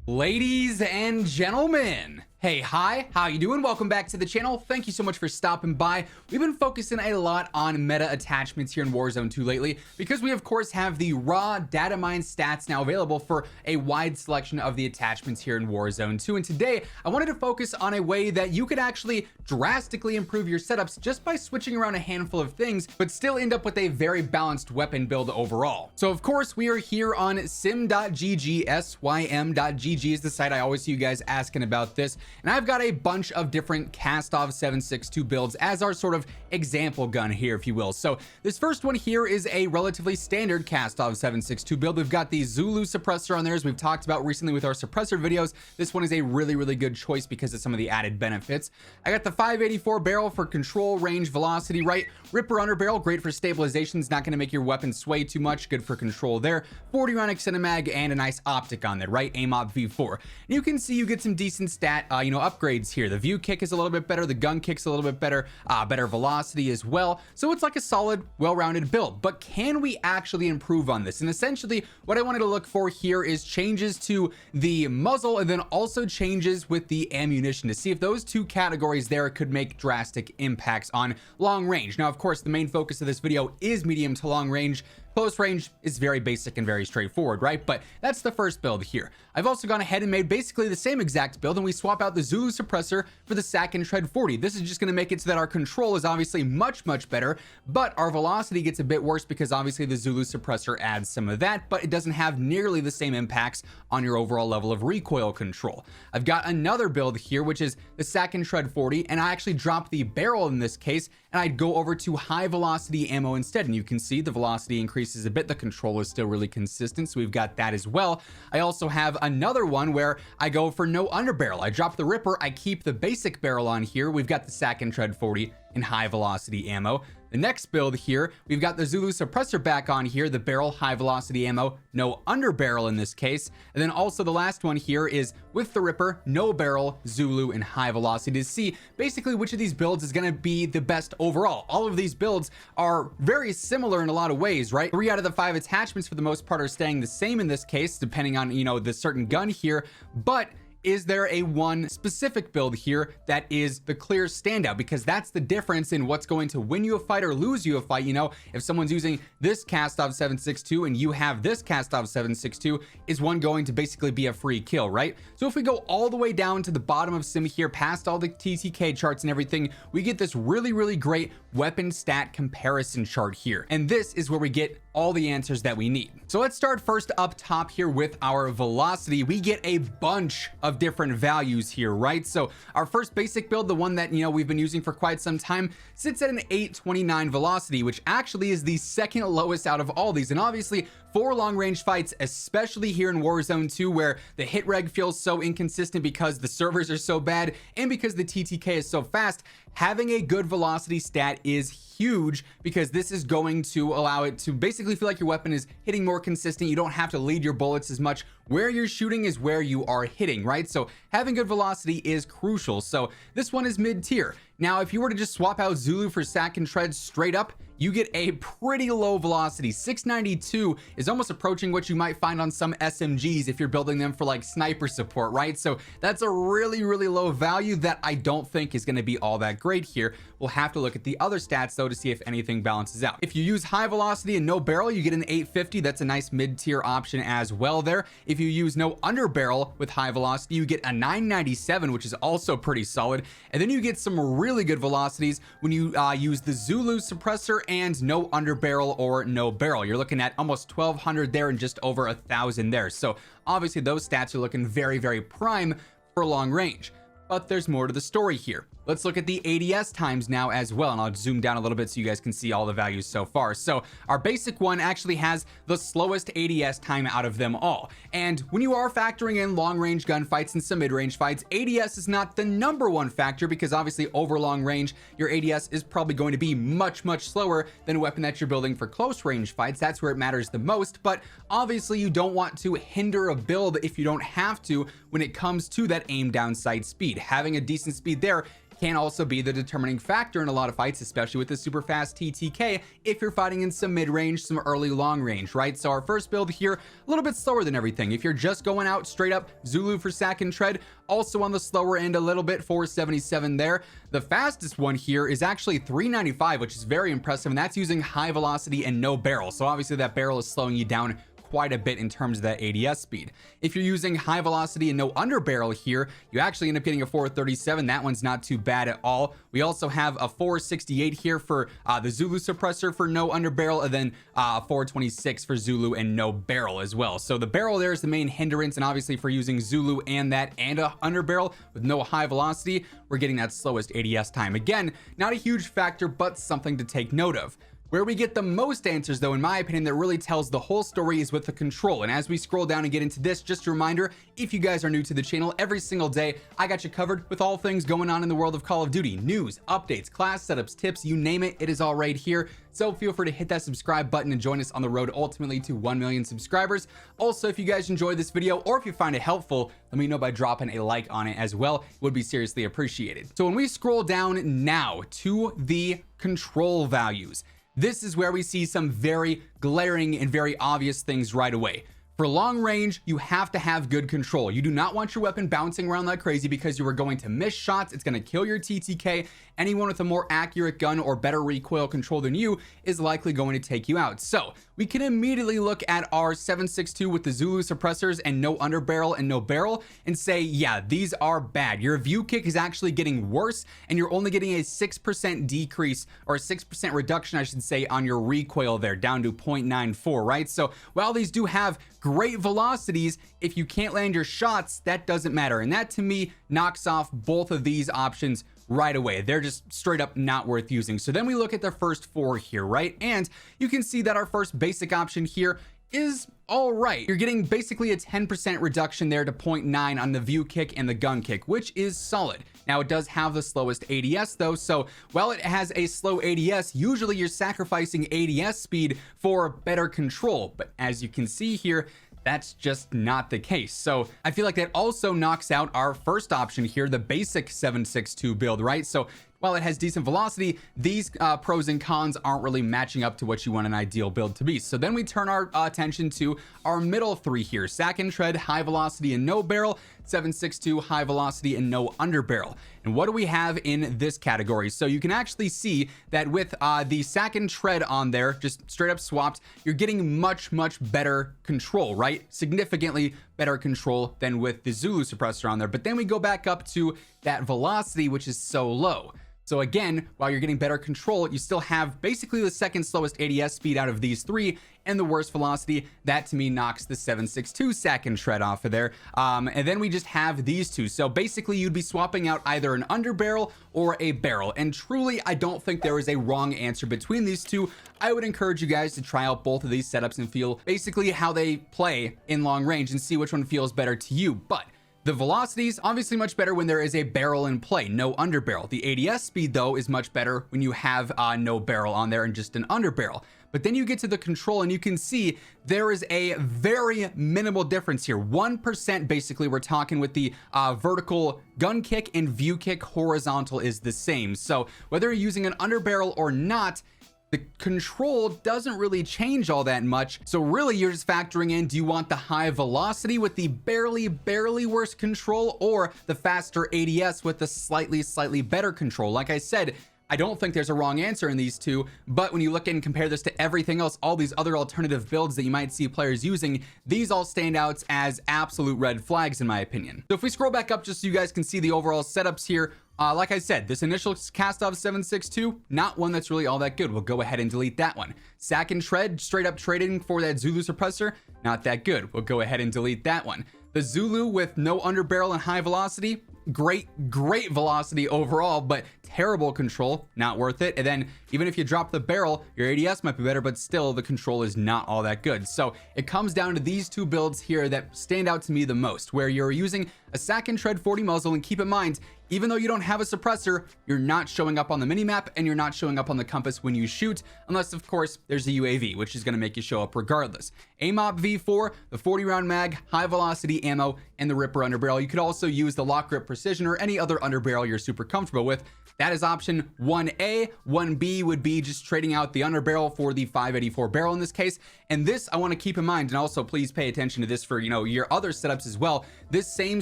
Ladies and gentlemen, hey, hi, how you doing? Welcome back to the channel. Thank you so much for stopping by. We've been focusing a lot on meta attachments here in Warzone 2 lately because we of course have the raw data mine stats now available for a wide selection of the attachments here in Warzone 2. And today I wanted to focus on a way that you could actually drastically improve your setups just by switching around a handful of things, but still end up with a very balanced weapon build overall. So of course we are here on sim.gg, sym.gg is the site. I always see you guys asking about this. And I've got a bunch of different Kastov 762 builds as our sort of example gun here, if you will. So this first one here is a relatively standard Kastov 762 build. We've got the Zulu suppressor on there, as we've talked about recently with our suppressor videos. This one is a really good choice because of some of the added benefits. I got the 584 barrel for control, range, velocity, right? Ripper underbarrel, great for stabilization. It's not going to make your weapon sway too much. Good for control there. 40 round extended mag and a nice optic on there, right? AMOP V4. And you can see you get some decent stat, upgrades here. The view kick is a little bit better. The gun kick's a little bit better. Better velocity as well. So it's like a solid, well-rounded build. But can we actually improve on this? And essentially, what I wanted to look for here is changes to the muzzle and then also changes with the ammunition to see if those two categories there could make drastic impacts on long range. Now, of course, the main focus of this video is medium to long range. Close range is very basic and very straightforward, right? But that's the first build here. I've also gone ahead and made basically the same exact build, and we swap out the Zulu suppressor for the Sack and Tread 40. This is just going to make it so that our control is obviously much better, but our velocity gets a bit worse because obviously the Zulu suppressor adds some of that, but it doesn't have nearly the same impacts on your overall level of recoil control. I've got another build here, which is the Sack and Tread 40, and I actually dropped the barrel in this case, and I'd go over to high velocity ammo instead. And you can see the velocity increases a bit. The control is still really consistent, so we've got that as well. I also have another one where I go for no underbarrel. I drop the Ripper, I keep the basic barrel on here. We've got the Sack and Tread 40 in high velocity ammo. The next build here, we've got the Zulu suppressor back on here, the barrel, high velocity ammo, no underbarrel in this case. And then also the last one here is with the Ripper, no barrel, Zulu, and high velocity to see basically which of these builds is going to be the best overall. All of these builds are very similar in a lot of ways, right? 3 out of the 5 attachments for the most part are staying the same in this case, depending on, the certain gun here, but is there a one specific build here that is the clear standout? Because that's the difference in what's going to win you a fight or lose you a fight. If someone's using this Kastov 762 and you have this Kastov 762, is one going to basically be a free kill, right? So if we go all the way down to the bottom of sim here, past all the TTK charts and everything, we get this really great weapon stat comparison chart here. And this is where we get all the answers that we need. So let's start first up top here with our velocity. We get a bunch of different values here, right? So our first basic build, the one that we've been using for quite some time, sits at an 829 velocity, which actually is the second lowest out of all these. And obviously for long range fights, especially here in Warzone 2, where the hit reg feels so inconsistent because the servers are so bad and because the TTK is so fast, having a good velocity stat is huge because this is going to allow it to basically feel like your weapon is hitting more consistent. You don't have to lead your bullets as much. Where you're shooting is where you are hitting, right? So having good velocity is crucial. So this one is mid-tier. Now, if you were to just swap out Zulu for Sack and Tread straight up, you get a pretty low velocity. 692 is almost approaching what you might find on some SMGs if you're building them for like sniper support, right? So that's a really low value that I don't think is going to be all that great here. We'll have to look at the other stats though to see if anything balances out. If you use high velocity and no barrel, you get an 850. That's a nice mid-tier option as well there. If you use no underbarrel with high velocity, you get a 997, which is also pretty solid. And then you get some really good velocities when you use the Zulu suppressor and no underbarrel or no barrel. You're looking at almost 1200 there and just over 1000 there. So obviously those stats are looking very prime for long range. But there's more to the story here. Let's look at the ADS times now as well, and I'll zoom down a little bit so you guys can see all the values so far. So our basic one actually has the slowest ADS time out of them all. And when you are factoring in long range gunfights and some mid-range fights, ADS is not the #1 factor because obviously over long range, your ADS is probably going to be much slower than a weapon that you're building for close range fights. That's where it matters the most. But obviously you don't want to hinder a build if you don't have to when it comes to that aim down sight speed. Having a decent speed there can also be the determining factor in a lot of fights, especially with the super fast TTK if you're fighting in some mid-range, some early long range, right? So our first build here, a little bit slower than everything. If you're just going out straight up Zulu for sack and tread, also on the slower end a little bit, 477 there. The fastest one here is actually 395, which is very impressive, and that's using high velocity and no barrel. So obviously that barrel is slowing you down quite a bit in terms of that ADS speed. If you're using high velocity and no under barrel here, you actually end up getting a 437. That one's not too bad at all. We also have a 468 here for the Zulu suppressor for no under barrel, and then 426 for Zulu and no barrel as well. So the barrel there is the main hindrance, and obviously for using Zulu and that and a under barrel with no high velocity, we're getting that slowest ADS time. Again, not a huge factor, but something to take note of. Where we get the most answers, though, in my opinion, that really tells the whole story is with the control. And as we scroll down and get into this, just a reminder, if you guys are new to the channel, every single day, I got you covered with all things going on in the world of Call of Duty. News, updates, class setups, tips, you name it, it is all right here. So feel free to hit that subscribe button and join us on the road ultimately to 1 million subscribers. Also, if you guys enjoyed this video or if you find it helpful, let me know by dropping a like on it as well. It would be seriously appreciated. So when we scroll down now to the control values, this is where we see some very glaring and very obvious things right away. For long range, you have to have good control. You do not want your weapon bouncing around like crazy because you are going to miss shots. It's going to kill your TTK. Anyone with a more accurate gun or better recoil control than you is likely going to take you out. So we can immediately look at our 7.62 with the Zulu suppressors and no underbarrel and no barrel and say, yeah, these are bad. Your view kick is actually getting worse, and you're only getting a 6% decrease, or a 6% reduction, I should say, on your recoil there, down to 0.94, right? So while these do have great velocities, if you can't land your shots, that doesn't matter. And that to me knocks off both of these options right away. They're just straight up not worth using. So then we look at the first four here, right? And you can see that our first basic option here is all right. You're getting basically a 10% reduction there to 0.9 on the view kick and the gun kick, which is solid. Now it does have the slowest ADS though, so while it has a slow ADS, usually you're sacrificing ADS speed for better control. But as you can see here, that's just not the case. So I feel like that also knocks out our first option here, the basic 7.62 build, right? So while it has decent velocity, these pros and cons aren't really matching up to what you want an ideal build to be. So then we turn our attention to our middle three here: sack and tread, high velocity and no barrel; 7.62, high velocity and no underbarrel. And what do we have in this category? So you can actually see that with the sack and tread on there, just straight up swapped, you're getting much better control, right? Significantly better control than with the Zulu suppressor on there. But then we go back up to that velocity, which is so low. So again, while you're getting better control, you still have basically the second slowest ADS speed out of these three and the worst velocity. That to me knocks the 7.62 sack and tread off of there. And then we just have these two. So basically you'd be swapping out either an underbarrel or a barrel. And truly, I don't think there is a wrong answer between these two. I would encourage you guys to try out both of these setups and feel basically how they play in long range and see which one feels better to you. But the velocity is obviously much better when there is a barrel in play, no underbarrel. The ADS speed, though, is much better when you have no barrel on there and just an underbarrel. But then you get to the control and you can see there is a very minimal difference here. 1% basically we're talking with the vertical gun kick, and view kick horizontal is the same. So whether you're using an underbarrel or not, the control doesn't really change all that much. So really you're just factoring in, do you want the high velocity with the barely worse control, or the faster ADS with the slightly better control? Like I said, I don't think there's a wrong answer in these two, but when you look and compare this to everything else, all these other alternative builds that you might see players using, these all stand out as absolute red flags in my opinion. So if we scroll back up just so you guys can see the overall setups here, like I said, this initial cast off 7.62, not one that's really all that good. We'll go ahead and delete that one. Sack and tread, straight up trading for that Zulu suppressor, not that good. We'll go ahead and delete that one. The Zulu with no underbarrel and high velocity, great velocity overall, but terrible control, not worth it. And then even if you drop the barrel, your ADS might be better, but still the control is not all that good. So it comes down to these two builds here that stand out to me the most, where you're using a sack and tread 40 muzzle. And keep in mind, even though you don't have a suppressor, you're not showing up on the minimap and you're not showing up on the compass when you shoot, unless of course there's a UAV, which is going to make you show up regardless. AMOP V4, the 40 round mag, high velocity ammo, and the Ripper underbarrel. You could also use the lock grip precision or any other underbarrel you're super comfortable with. That is option 1A. 1B would be just trading out the underbarrel for the 584 barrel in this case. And this I want to keep in mind, and also please pay attention to this for, your other setups as well. This same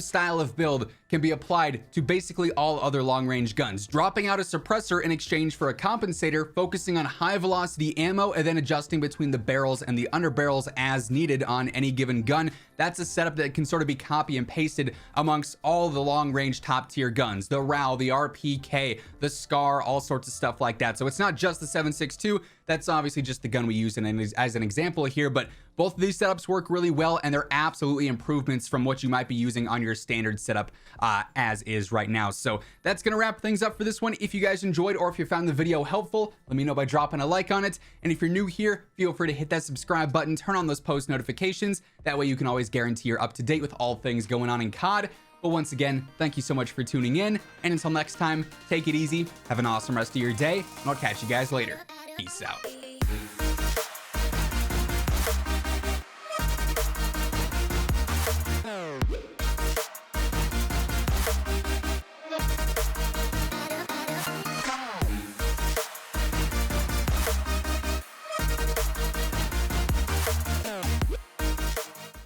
style of build can be applied to basically all other long range guns. Dropping out a suppressor in exchange for a compensator, focusing on high velocity ammo, and then adjusting between the barrels and the underbarrels as needed on any given gun. That's a setup that can sort of be copy and pasted amongst all the long range top tier guns, the RAL, the RPK, the SCAR, all sorts of stuff like that. So it's not just the 7.62. That's obviously just the gun we use as an example here, but both of these setups work really well, and they're absolutely improvements from what you might be using on your standard setup as is right now. So that's gonna wrap things up for this one. If you guys enjoyed or if you found the video helpful, let me know by dropping a like on it. And if you're new here, feel free to hit that subscribe button, turn on those post notifications. That way you can always guarantee you're up to date with all things going on in COD. But once again, thank you so much for tuning in, and until next time, take it easy, have an awesome rest of your day, and I'll catch you guys later. Peace out.